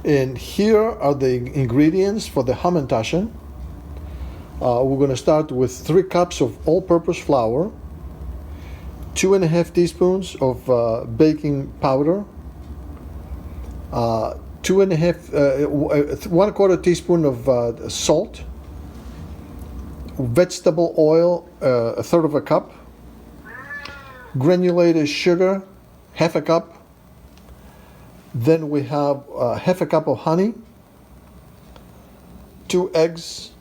And here are the ingredients for the Hamantashen. We're going to start with 3 cups of all-purpose flour, 2.5 teaspoons of baking powder, 1/4 teaspoon of salt, vegetable oil, 1/3 of a cup, granulated sugar, 1/2 cup. Then we have 1/2 cup of honey, 2 eggs,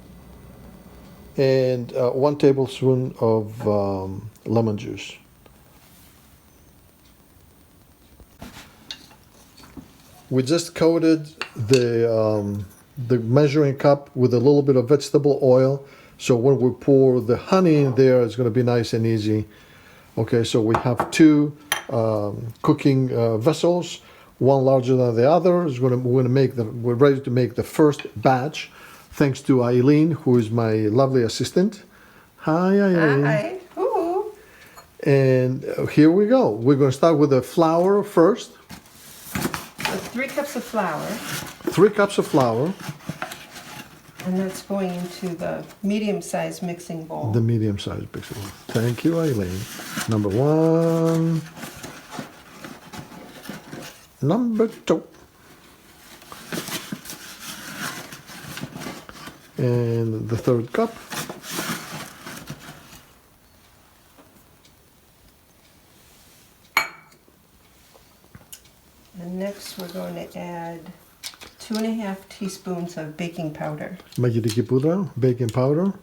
and 1 tablespoon of lemon juice. We just coated the measuring cup with a little bit of vegetable oil, so when we pour the honey in there, it's going to be nice and easy. Okay, so we have 2 cooking vessels, one larger than the other. We're ready to make the first batch, thanks to Eileen, who is my lovely assistant. Hi, Eileen. Hi. Ooh. And here we go. We're going to start with the flour first. 3 cups of flour. 3 cups of flour. And that's going into the medium-sized mixing bowl. The medium-sized mixing bowl. Thank you, Eileen. Number 1. Number 2. And the 3rd cup. And next we're going to add 2.5 teaspoons of baking powder. Magiriki pudra, baking powder.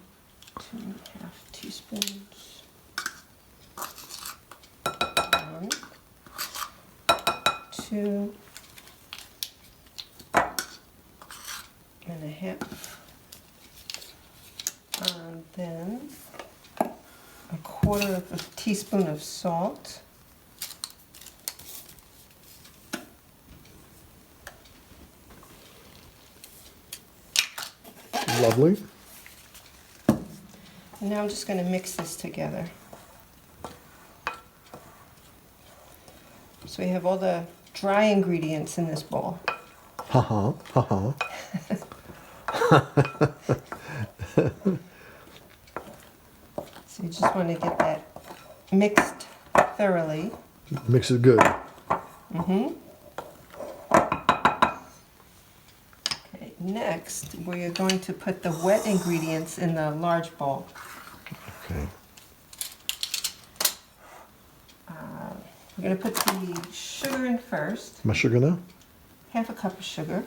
2.5 teaspoons. 1, 2.5. And then 1/4 teaspoon of salt. Lovely. And now I'm just going to mix this together. So we have all the dry ingredients in this bowl. Ha-ha, ha-ha. So you just want to get that mixed thoroughly. Mix it good. Okay, next we are going to put the wet ingredients in the large bowl. Okay. We're going to put the sugar in first. My sugar now? 1/2 cup of sugar.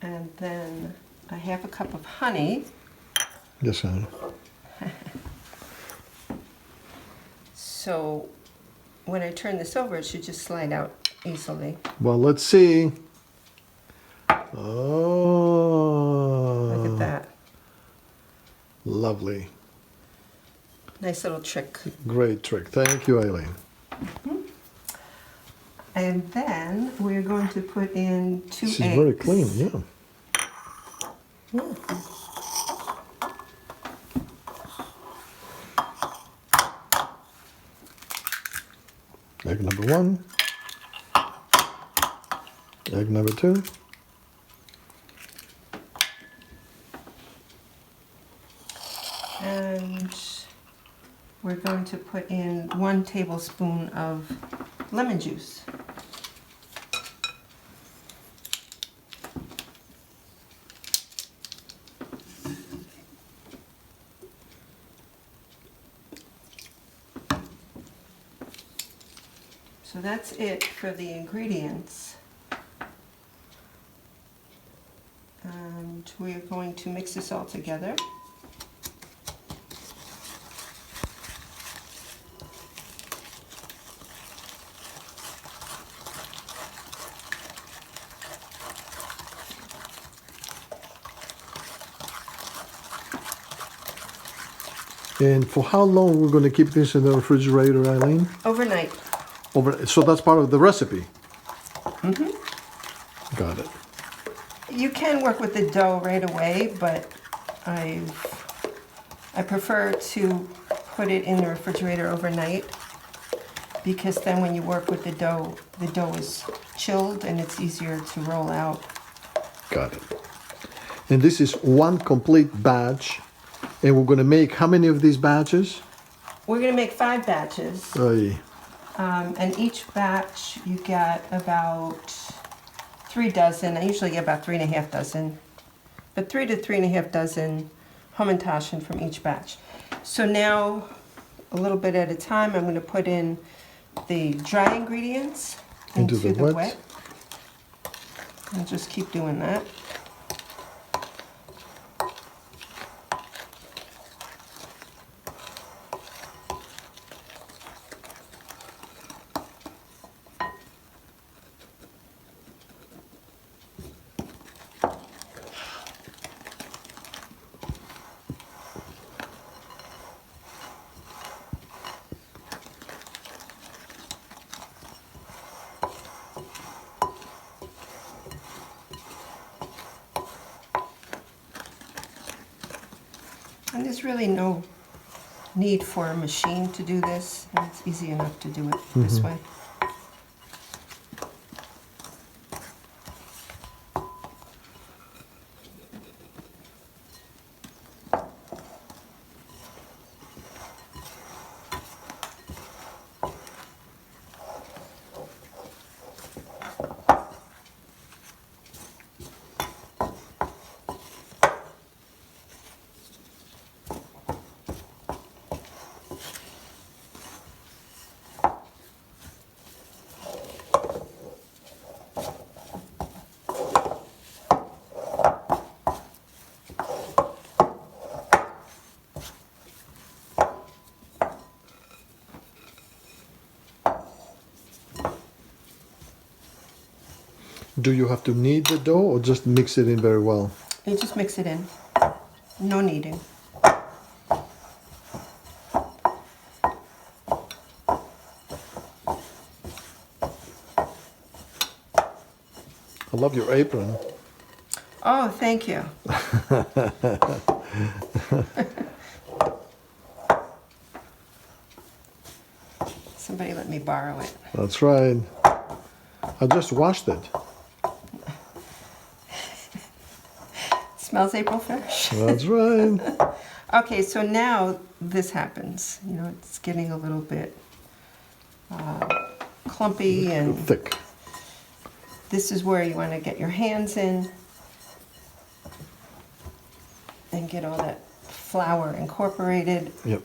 And then 1/2 cup of honey. Yes, honey. So when I turn this over, it should just slide out easily. Well, let's see. Oh. Look at that. Lovely. Nice little trick. Great trick. Thank you, Eileen. And then we're going to put in 2 This eggs. is very clean, yeah. Egg number 1. Egg number 2. And we're going to put in 1 tablespoon of lemon juice. So that's it for the ingredients. And we are going to mix this all together. And for how long we're going to keep this in the refrigerator, Eileen? Overnight. So that's part of the recipe? Mm-hmm. Got it. You can work with the dough right away, but I've I prefer to put it in the refrigerator overnight because then when you work with the dough is chilled and it's easier to roll out. Got it. And this is one complete batch. And we're going to make how many of these batches? We're going to make 5 batches. Aye. And each batch you get about 3 dozen. I usually get about 3.5 dozen. But 3 to 3.5 dozen Hamantaschen from each batch. So now, a little bit at a time, I'm going to put in the dry ingredients into the wet. And just keep doing that. And there's really no need for a machine to do this. It's easy enough to do it this way. Do you have to knead the dough or just mix it in very well? You just mix it in. No kneading. I love your apron. Oh, thank you. Somebody let me borrow it. That's right. I just washed it. Smells April fresh. That's right. Okay, so now this happens. You know, it's getting a little bit clumpy and Thick. this is where you want to get your hands in and get all that flour incorporated. Yep.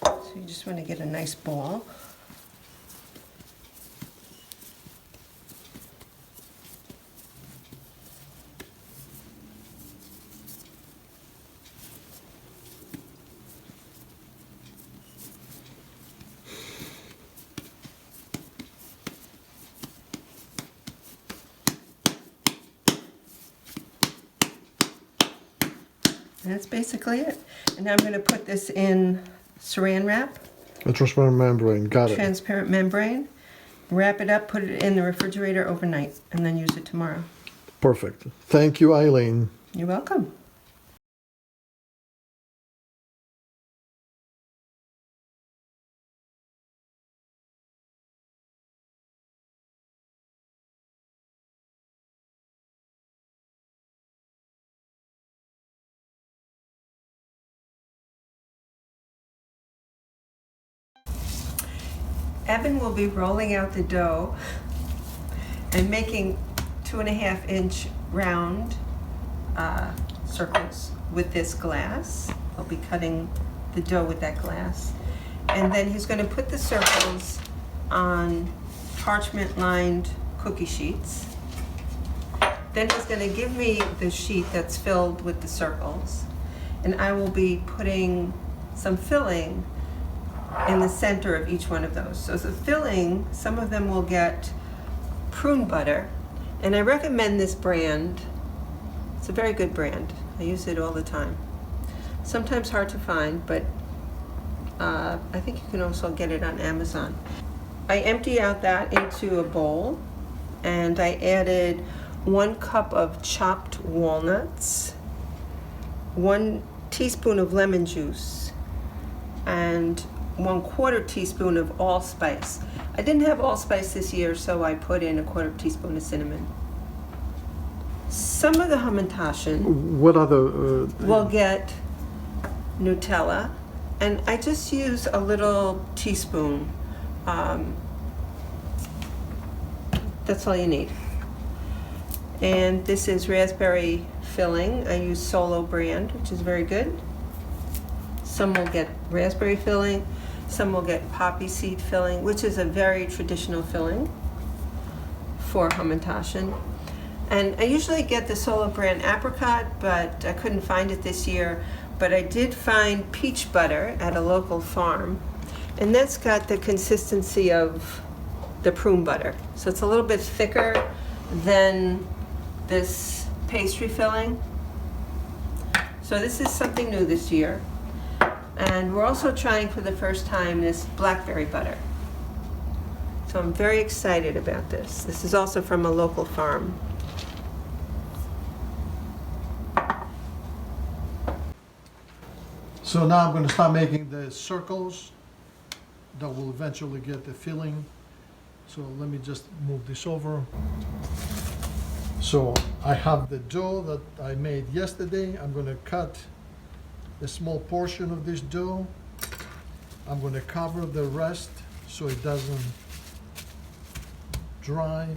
So you just want to get a nice ball. And that's basically it. And now I'm going to put this in saran wrap, A transparent membrane. Got it. transparent membrane, wrap it up, put it in the refrigerator overnight, and then use it tomorrow. Perfect. Thank you, Eileen. You're welcome. Evan will be rolling out the dough and making 2.5-inch round circles with this glass. He'll be cutting the dough with that glass. And then he's going to put the circles on parchment-lined cookie sheets. Then he's going to give me the sheet that's filled with the circles. And I will be putting some filling in the center of each one of those. So the filling, some of them will get prune butter, and I recommend this brand. It's a very good brand. I use it all the time. Sometimes hard to find, but I think you can also get it on Amazon. I empty out that into a bowl, and I added 1 cup of chopped walnuts, 1 teaspoon of lemon juice, and 1/4 teaspoon of allspice. I didn't have allspice this year, so I put in 1/4 teaspoon of cinnamon. Some of the Hamantashen What other? will get Nutella, and I just use a little teaspoon. That's all you need. And this is raspberry filling. I use Solo brand, which is very good. Some will get raspberry filling, some will get poppy seed filling, which is a very traditional filling for Hamantashen. And I usually get the Solo brand apricot, but I couldn't find it this year. But I did find peach butter at a local farm, and that's got the consistency of the prune butter. So it's a little bit thicker than this pastry filling. So this is something new this year. And we're also trying for the first time this blackberry butter. So I'm very excited about this. This is also from a local farm. So now I'm going to start making the circles that will eventually get the filling. So let me just move this over. So I have the dough that I made yesterday. I'm going to cut a small portion of this dough. I'm going to cover the rest so it doesn't dry.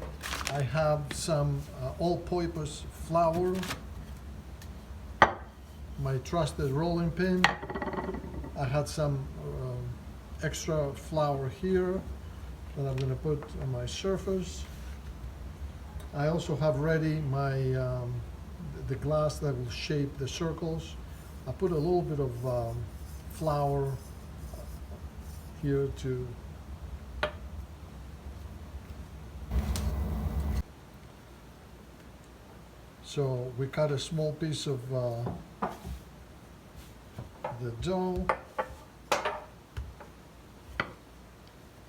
I have some all-purpose flour, my trusted rolling pin. I had some extra flour here that I'm going to put on my surface. I also have ready my the glass that will shape the circles. I put a little bit of flour here to so we cut a small piece of the dough,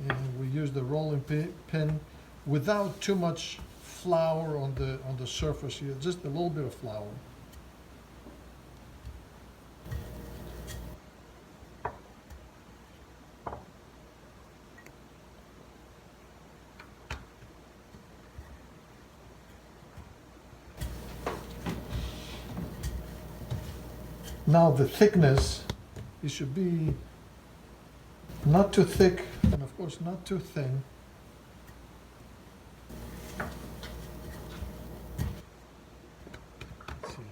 and we use the rolling pin without too much flour on the surface here, just a little bit of flour. Now the thickness, it should be not too thick and of course not too thin. Let's see.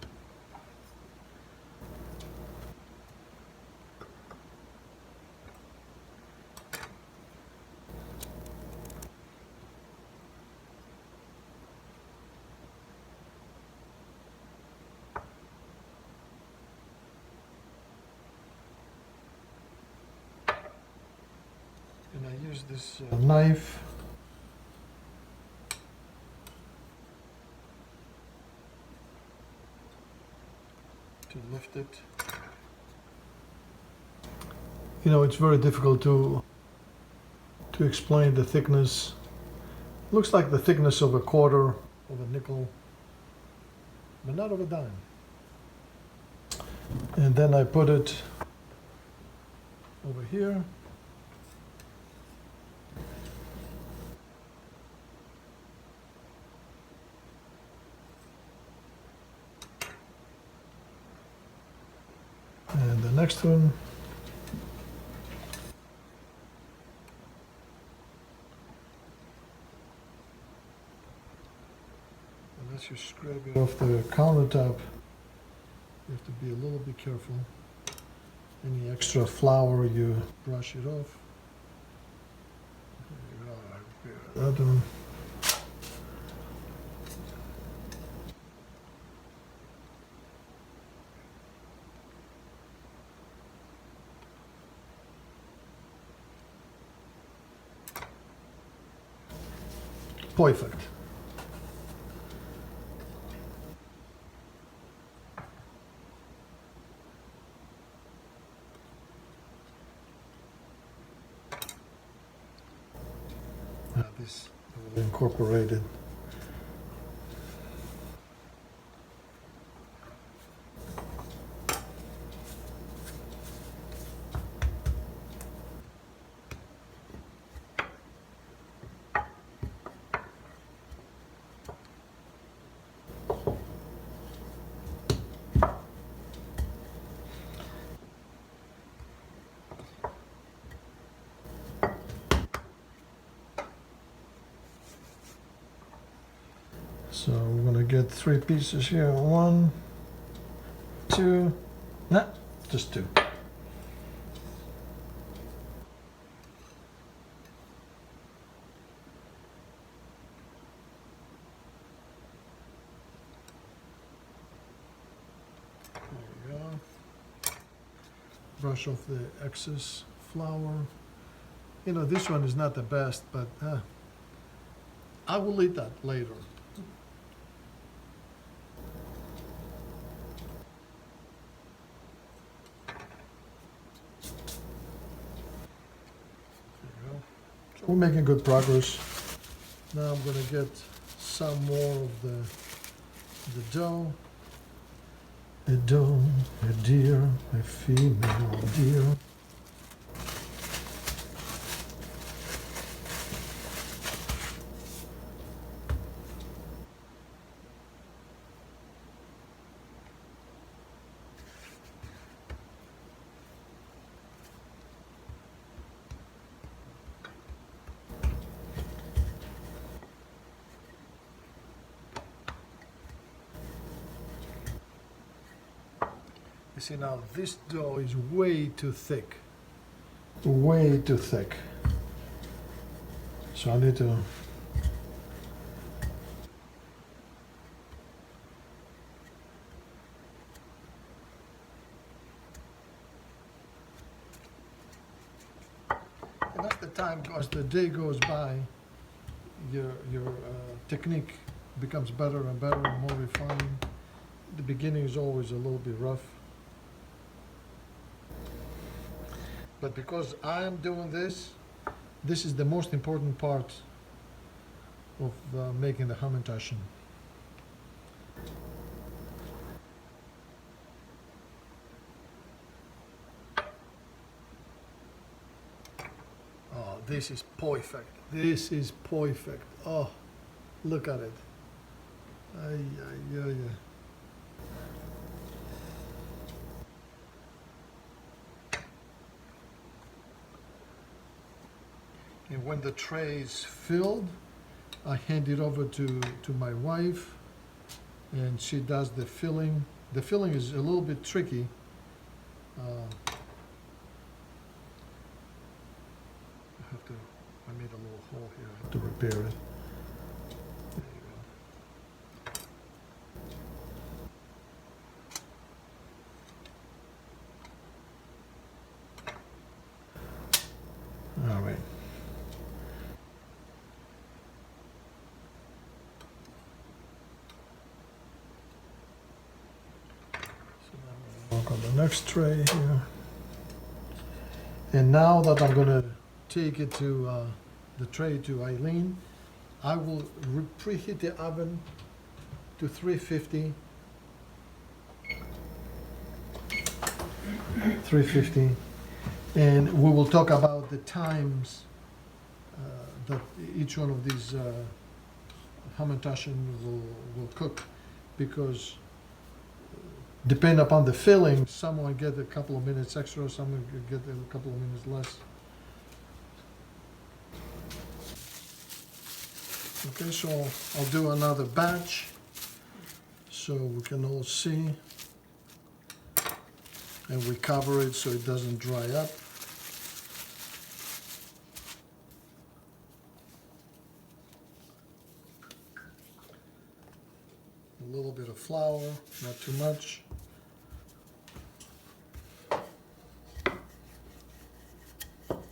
And I use this knife to lift it. You know, it's very difficult to explain the thickness. Looks like the thickness of a quarter of a nickel, but not of a dime. And then I put it over here. And the next one. Unless you scrape it off the countertop, you have to be a little bit careful. Any extra flour, you brush it off. That one. perfect. This will incorporate it. So we're gonna get 3 pieces here. 1, 2, nah, just 2. There we go. Brush off the excess flour. You know, this one is not the best, but I will eat that later. We're making good progress. Now I'm going to get some more of the dough. A dough, a deer, a female deer. You see now, this dough is way too thick. Way too thick. So I need to... And as the time goes, the day goes by, your technique becomes better and better and more refined. The beginning is always a little bit rough. But because I am doing this, this is the most important part of making the Hamantashen. Oh, this is perfect. This is perfect. Oh, look at it. Ay, ay, ay, ay. And when the tray is filled, I hand it over to my wife, and she does the filling. The filling is a little bit tricky. I made a little hole here. I have to repair it. There you go. All right. Work on the next tray here. And now that I'm going to take it to the tray to Eileen, I will preheat the oven to 350. 350. And we will talk about the times that each one of these Hamantashen will cook, because depending upon the filling, some will get a couple of minutes extra, some will get a couple of minutes less. Okay, so I'll do another batch so we can all see, and we cover it so it doesn't dry up. A little bit of flour, not too much.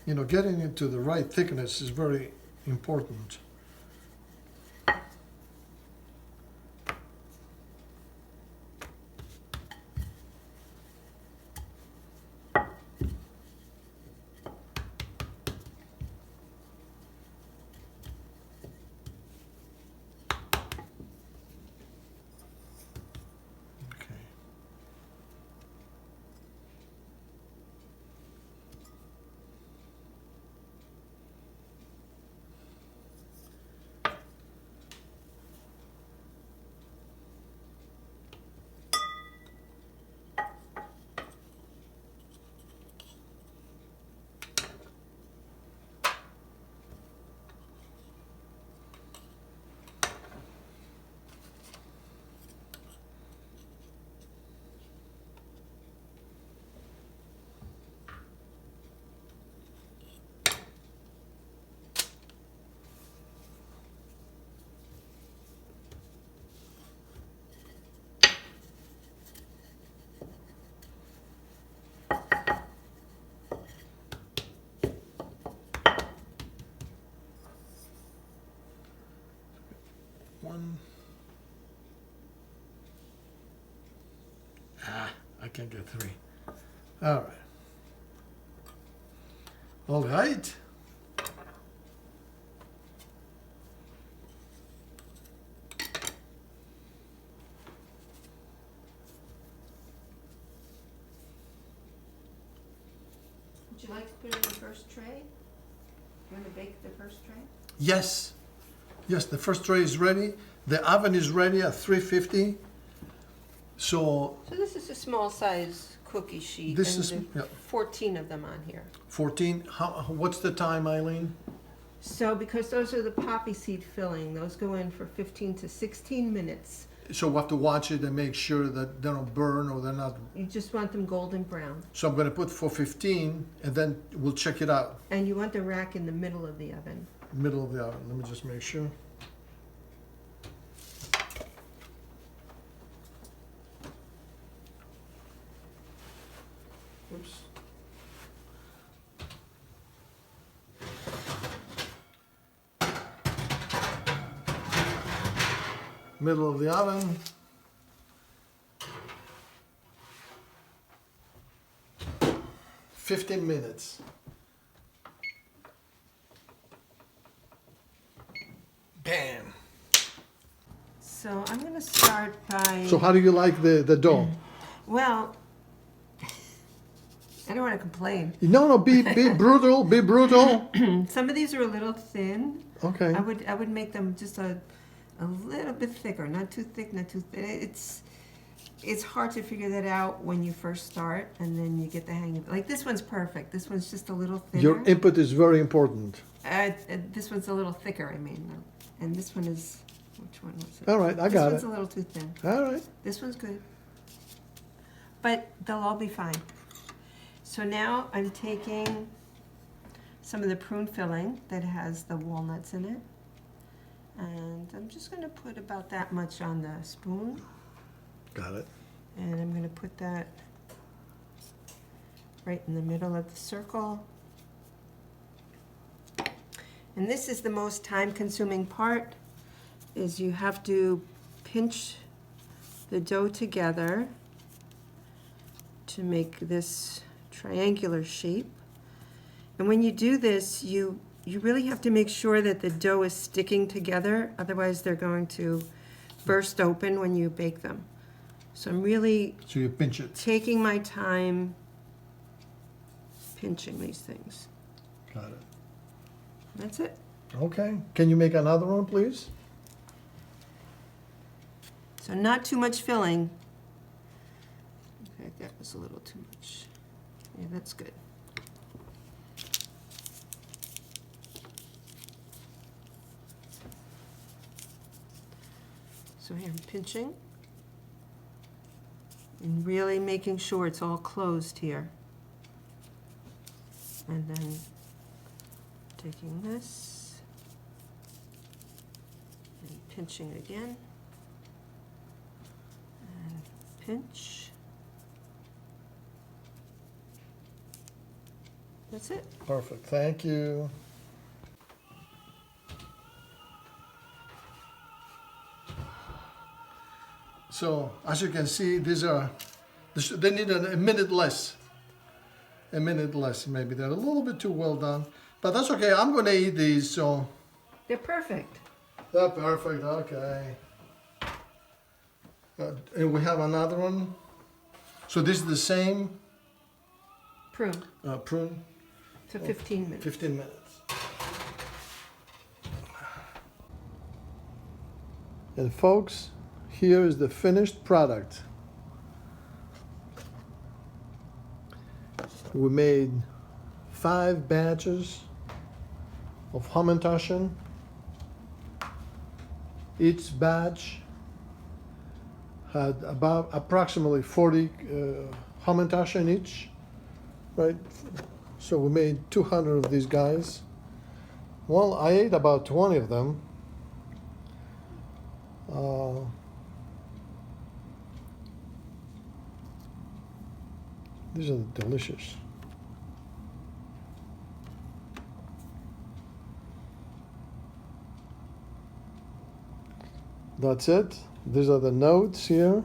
You know, getting it to the right thickness is very important. one. I can get 3. All right. All right. Would you like to put it in the first tray? You want to bake the first tray? Yes. Yes, the first tray is ready. The oven is ready at 350. So So this is a small size cookie sheet. This and is- there are yeah. 14 of them on here. 14. What's the time, Eileen? So because those are the poppy seed filling, those go in for 15 to 16 minutes. So we have to watch it and make sure that they don't burn or they're not. You just want them golden brown. So I'm going to put for 15 and then we'll check it out. And you want the rack in the middle of the oven. Middle of the oven. Let me just make sure. Oops. Middle of the oven. Fifteen minutes. Bam. So I'm going to start by... So how do you like the dough? Well, I don't want to complain. No, be brutal, be brutal. Some of these are a little thin. Okay. I would make them just a little bit thicker, not too thick, not too thin. It's hard to figure that out when you first start, and then you get the hang of it. Like this one's perfect. This one's just a little thinner. Your input is very important. This one's a little thicker, I mean, and this one is. Which one was it? All right, I got This it. one's a little too thin. All right. This one's good, but they'll all be fine. So now I'm taking some of the prune filling that has the walnuts in it, and I'm just going to put about that much on the spoon. Got it. And I'm going to put that right in the middle of the circle. And this is the most time-consuming part, is you have to pinch the dough together to make this triangular shape. And when you do this, you really have to make sure that the dough is sticking together, otherwise they're going to burst open when you bake them. So I'm really So you pinch it. taking my time pinching these things. Got it. That's it. Okay. Can you make another one, please? So not too much filling. Okay, that was a little too much. Yeah, that's good. So here I'm pinching and really making sure it's all closed here. And then taking this and pinching again. And pinch. That's it. Perfect. Thank you. So as you can see, these are, they need a minute less. A minute less, maybe. They're a little bit too well done. But that's okay. I'm going to eat these, so. They're perfect. They're perfect. Okay. And we have another one. So this is the same Prune. prune. So 15 minutes. 15 minutes. And folks, here is the finished product. We made 5 batches of Hamantaschen. Each batch had about approximately 40 Hamantaschen each, right? So we made 200 of these guys. Well, I ate about 20 of them. These are delicious. That's it. These are the notes here.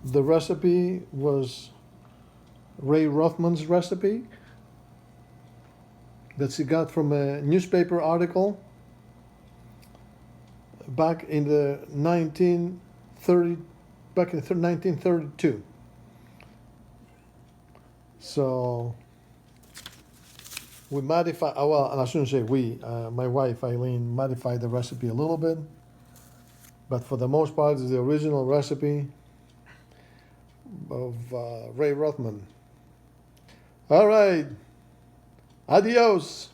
The recipe was Ray Rothman's recipe that she got from a newspaper article back in the 1932. So we modified, well, and I shouldn't say we, my wife Eileen modified the recipe a little bit, but for the most part it's the original recipe of Ray Rothman. All right, adios.